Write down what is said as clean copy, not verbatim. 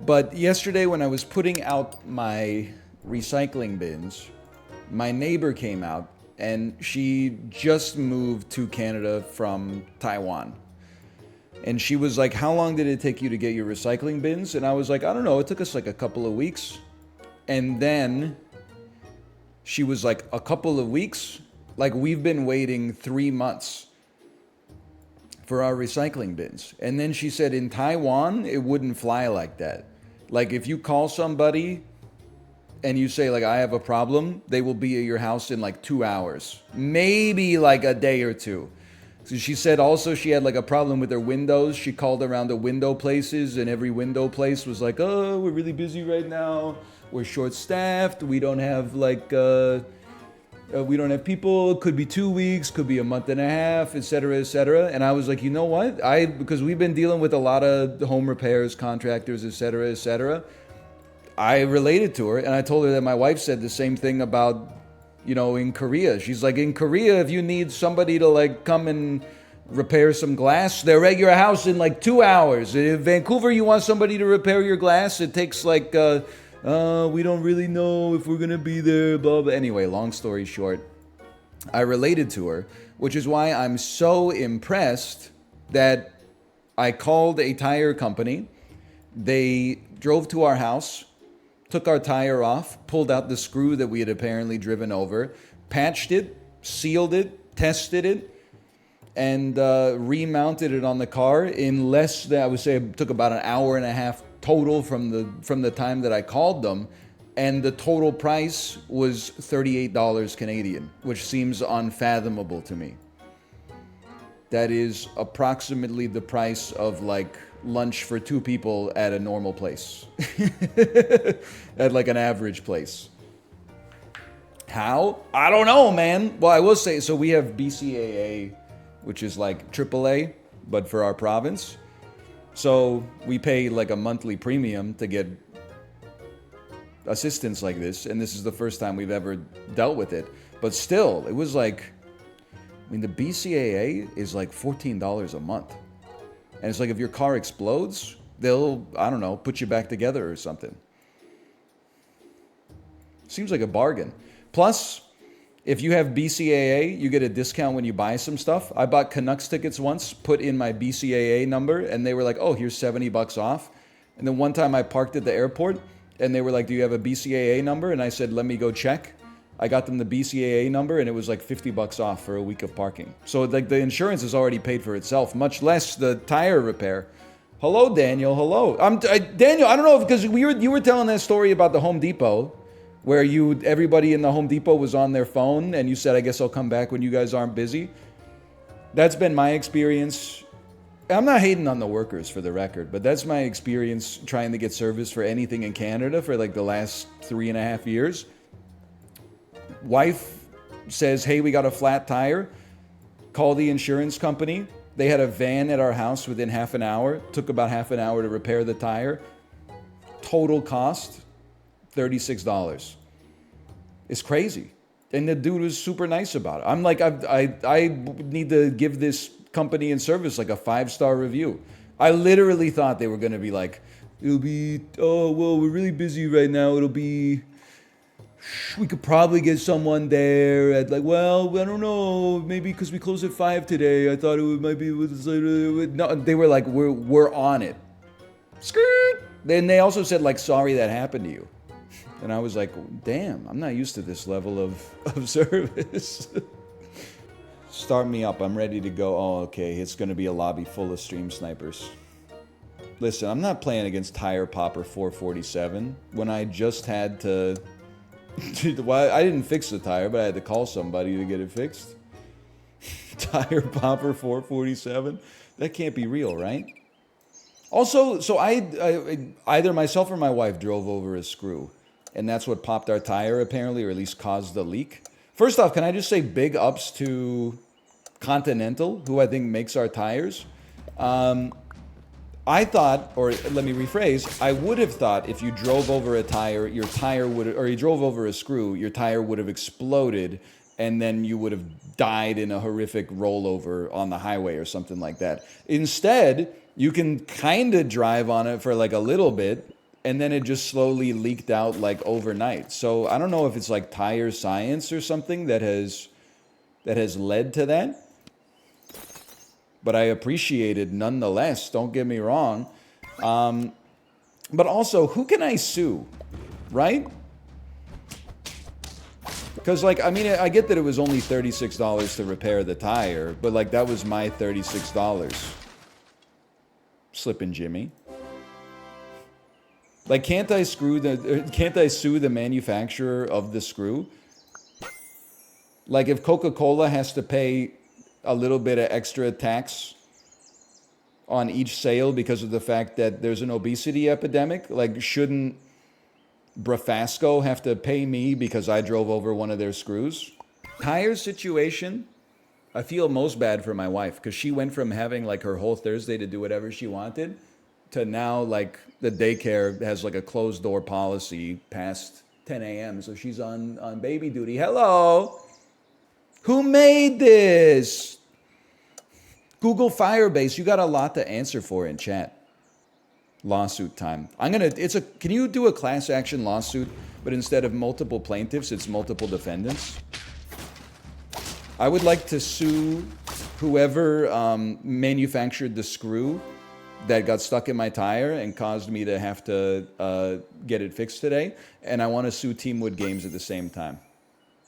But yesterday when I was putting out my recycling bins, my neighbor came out and she just moved to Canada from Taiwan. And she was like, "How long did it take you to get your recycling bins?" And I was like, "I don't know, it took us like a couple of weeks." And then she was like, "A couple of weeks? Like we've been waiting 3 months for our recycling bins." And then she said in Taiwan, it wouldn't fly like that. Like if you call somebody and you say like I have a problem, they will be at your house in like 2 hours, maybe like a day or two. So she said also she had like a problem with her windows. She called around the window places and every window place was like, "Oh, we're really busy right now. We're short staffed. We don't have we don't have people. Could be 2 weeks, could be a month and a half, etc., etc." And I was like, you know what? Because we've been dealing with a lot of home repairs, contractors, etc., etc. I related to her and I told her that my wife said the same thing about, in Korea. She's like, in Korea, if you need somebody to like come and repair some glass, they're at your house in like 2 hours. In Vancouver, you want somebody to repair your glass, it takes like, we don't really know if we're gonna be there, blah, blah. Anyway, long story short, I related to her, which is why I'm so impressed that I called a tire company. They drove to our house, took our tire off, pulled out the screw that we had apparently driven over, patched it, sealed it, tested it, and remounted it on the car in less than, I would say it took about an hour and a half total from the time that I called them. And the total price was $38 Canadian, which seems unfathomable to me. That is approximately the price of like lunch for two people at a normal place. At like an average place. How? I don't know, man. Well, I will say, so we have BCAA, which is like AAA, but for our province. So we pay like a monthly premium to get assistance like this, and this is the first time we've ever dealt with it. But still, it was like, the BCAA is like $14 a month. And it's like if your car explodes, they'll, I don't know, put you back together or something. Seems like a bargain. Plus, if you have BCAA, you get a discount when you buy some stuff. I bought Canucks tickets once, put in my BCAA number, and they were like, "Oh, here's $70 off." And then one time I parked at the airport, and they were like, "Do you have a BCAA number?" And I said, "Let me go check." I got them the BCAA number, and it was like $50 off for a week of parking. So like the insurance is already paid for itself, much less the tire repair. Hello, Daniel. Hello, Daniel. I don't know, because you were telling that story about the Home Depot, where everybody in the Home Depot was on their phone, and you said, "I guess I'll come back when you guys aren't busy." That's been my experience. I'm not hating on the workers, for the record, but that's my experience trying to get service for anything in Canada for like the last 3.5 years. Wife says, "Hey, we got a flat tire." Call the insurance company. They had a van at our house within half an hour. Took about half an hour to repair the tire. Total cost, $36. It's crazy. And the dude was super nice about it. I'm like, I need to give this company and service like a 5-star review. I literally thought they were going to be like, "It'll be, oh, well, we're really busy right now. We could probably get someone there at like, well, I don't know, maybe because we close at 5 today. I thought might be with us later." No, they were like, we're on it. Skirt. Then they also said like, "Sorry that happened to you." And I was like, damn, I'm not used to this level of service. Start me up. I'm ready to go. Oh, okay. It's going to be a lobby full of stream snipers. Listen, I'm not playing against Tire Popper 447 when I just had to... Well, I didn't fix the tire, but I had to call somebody to get it fixed. Tire Popper 447? That can't be real, right? Also, so I either myself or my wife drove over a screw, and that's what popped our tire apparently, or at least caused the leak. First off, can I just say big ups to Continental, who I think makes our tires. I thought, or let me rephrase, I would have thought if you drove over a tire, your tire would, or you drove over a screw, your tire would have exploded, and then you would have died in a horrific rollover on the highway or something like that. Instead, you can kind of drive on it for like a little bit, and then it just slowly leaked out like overnight. So I don't know if it's like tire science or something that has led to that. But I appreciate it nonetheless, don't get me wrong. But also, who can I sue, right? Because, like, I mean, I get that it was only $36 to repair the tire, but, like, that was my $36. Slippin' Jimmy. Like, can't I sue the manufacturer of the screw? Like, if Coca-Cola has to pay a little bit of extra tax on each sale because of the fact that there's an obesity epidemic, like, shouldn't Brafasco have to pay me because I drove over one of their screws? Tire situation, I feel most bad for my wife because she went from having like her whole Thursday to do whatever she wanted to now like the daycare has like a closed door policy past 10 a.m. So she's on baby duty. Hello? Who made this? Google Firebase, you got a lot to answer for in chat. Lawsuit time. Can you do a class action lawsuit, but instead of multiple plaintiffs, it's multiple defendants? I would like to sue whoever manufactured the screw that got stuck in my tire and caused me to have to get it fixed today. And I want to sue Teamwood Games at the same time.